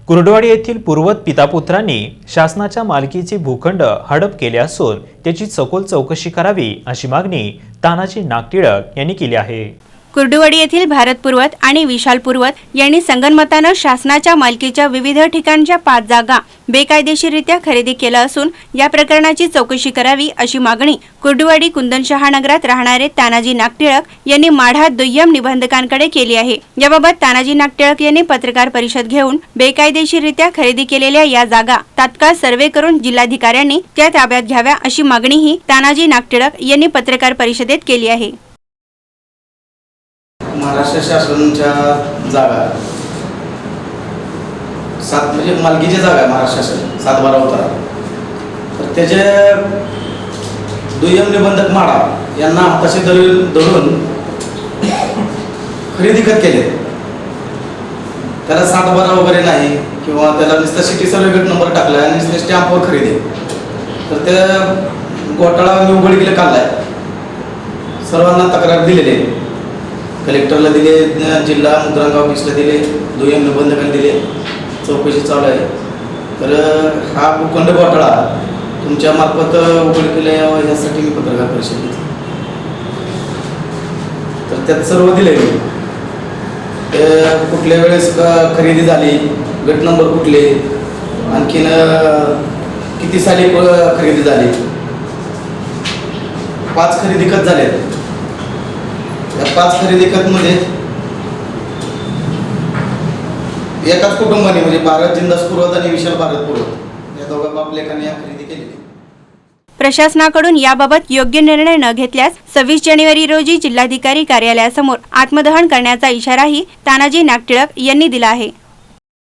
कुर्डुवाडी येथील पूर्वत पितापुत्रांनी शासनाच्या मालकीचे भूखंड हडप केले असून त्याची सखोल चौकशी करावी अशी मागणी तानाजी नागटिळक यांनी केली आहे। कुर्डुवाडी येथील भारत पूर्वत आणि विशाल पूर्वत यांनी संगनमताने शासनाच्या मालकीच्या विविध ठिकाणच्या 5 जागा बेकायदेशीररित्या खरेदी केला असून या प्रकरणाची चौकशी करावी अशी मागणी कुर्डुवाडी कुंदनशहा नगरात राहणारे तानाजी नागटिळक यांनी माढा दुय्यम निबंधकांकडे केली आहे। याबाबत तानाजी नागटिळक यांनी पत्रकार परिषद घेऊन बेकायदेशीररित्या खरेदी केलेल्या या जागा तात्काळ सर्वे करून जिल्हाधिकाऱ्यांनी त्या ताब्यात घ्याव्या अशी मागणीही तानाजी नागटिळक यांनी पत्रकार परिषदेत केली आहे। महाराष्ट्र शासनाच्या जागा 7 म्हणजे मालकीची जागा आहे महाराष्ट्र शासन 7-12 उतारा, तर त्याचे दुय्यम निबंधक माडा यांना हाताशी धरून खरेदी खत केले। त्याला 7-12 वगैरे नाही किंवा त्याला नुसतं सिटी सर्वे गट नंबर टाकला आणि नुसतं स्टॅम्पवर खरेदी, तर त्या घोटाळा मी उघडकीला काढलाय। सर्वांना तक्रार दिलेली आहे, कलेक्टरला दिले, जिल्हा मुद्रांक ऑफिसला दिले, दुय्यम निबंधकांना दिले, चौकशी चालू आहे। तर हा भूखंड घोटाळा तुमच्या मार्फत उघडकीला यावा यासाठी मी पत्रकार परिषद घेतली। तर त्यात सर्व दिले, कुठल्या वेळेस खरेदी झाली, गट नंबर कुठले, आणखीन किती साली खरेदी झाली, 5 खरेदी खत झाले। या 5 खरेदी खत मध्ये एकाच कुटुंबाने म्हणजे भारत जिंदास पूर्वत आणि विशाल भारत पूर्वत या दोघा बाप लेखांनी खरेदी केलेली। प्रशासनाकडून याबाबत योग्य निर्णय न घेतल्यास 26 जानेवारी रोजी जिल्हाधिकारी कार्यालयासमोर आत्मदहन करण्याचा इशाराही तानाजी नागटिळक यांनी दिला आहे।